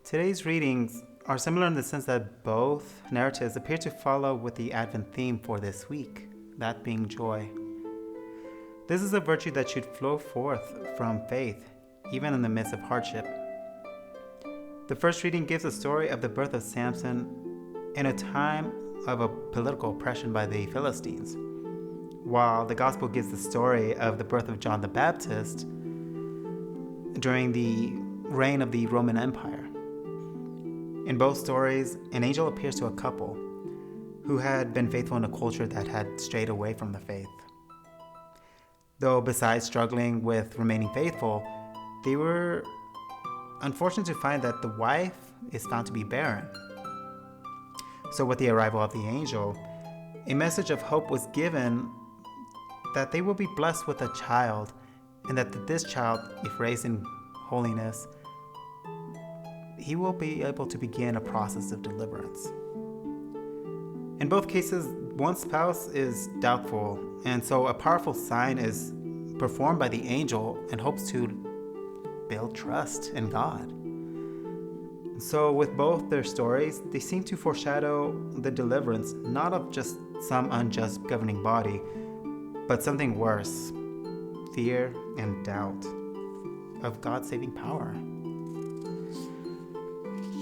Today's readings are similar in the sense that both narratives appear to follow with the Advent theme for this week, that being joy. This is a virtue that should flow forth from faith, even in the midst of hardship. The first reading gives a story of the birth of Samson in a time of a political oppression by the Philistines, while the Gospel gives the story of the birth of John the Baptist during the reign of the Roman Empire. In both stories, an angel appears to a couple who had been faithful in a culture that had strayed away from the faith. Though besides struggling with remaining faithful, they were unfortunate to find that the wife is found to be barren. So with the arrival of the angel, a message of hope was given that they will be blessed with a child, and that this child, if raised in holiness, he will be able to begin a process of deliverance. In both cases, one spouse is doubtful, and so a powerful sign is performed by the angel in hopes to build trust in God. So with both their stories, they seem to foreshadow the deliverance not of just some unjust governing body, but something worse, fear and doubt of God's saving power.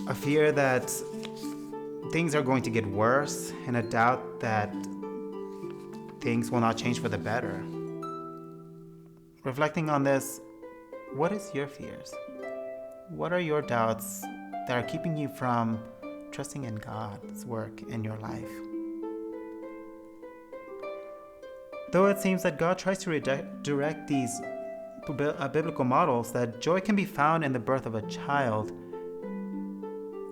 A fear that things are going to get worse, and a doubt that things will not change for the better. Reflecting on this, what is your fears? What are your doubts that are keeping you from trusting in God's work in your life? Though it seems that God tries to direct these biblical models, that joy can be found in the birth of a child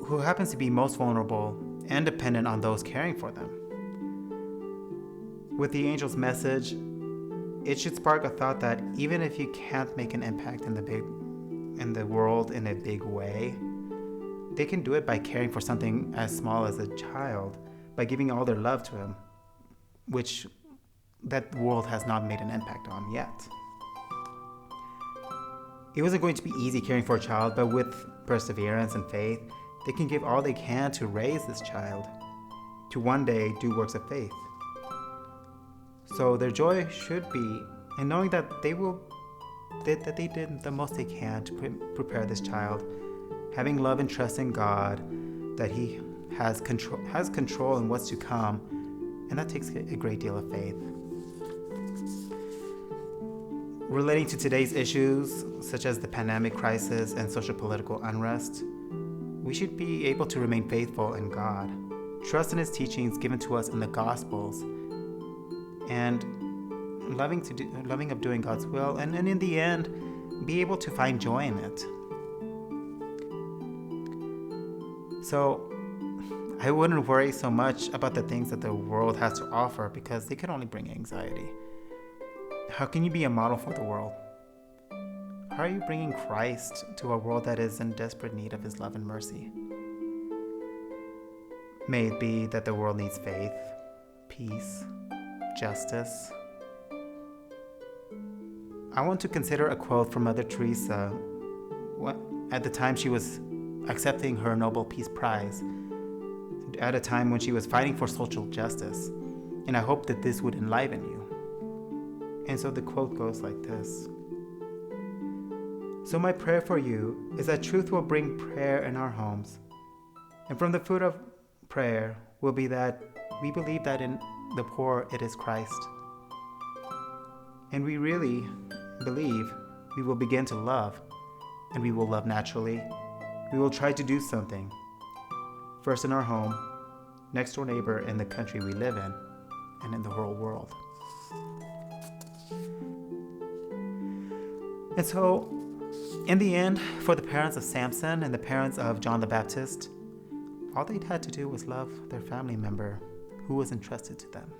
who happens to be most vulnerable and dependent on those caring for them. With the angel's message, it should spark a thought that even if you can't make an impact in the world in a big way, they can do it by caring for something as small as a child, by giving all their love to him, which that world has not made an impact on yet. It wasn't going to be easy caring for a child, but with perseverance and faith, they can give all they can to raise this child, to one day do works of faith. So their joy should be in knowing that they did the most they can to prepare this child, having love and trust in God, that He has control in what's to come, and that takes a great deal of faith. Relating to today's issues, such as the pandemic crisis and social political unrest, we should be able to remain faithful in God, trust in His teachings given to us in the Gospels, and loving of doing God's will, and in the end, be able to find joy in it. So I wouldn't worry so much about the things that the world has to offer, because they can only bring anxiety. How can you be a model for the world? How are you bringing Christ to a world that is in desperate need of His love and mercy? May it be that the world needs faith, peace, justice. I want to consider a quote from Mother Teresa at the time she was accepting her Nobel Peace Prize, at a time when she was fighting for social justice, and I hope that this would enliven you. And so the quote goes like this: "So my prayer for you is that truth will bring prayer in our homes, and from the fruit of prayer will be that we believe that in the poor it is Christ. And we really believe we will begin to love, and we will love naturally. We will try to do something, first in our home, next door neighbor, in the country we live in, and in the whole world." And so, in the end, for the parents of Samson and the parents of John the Baptist, all they had to do was love their family member who was entrusted to them.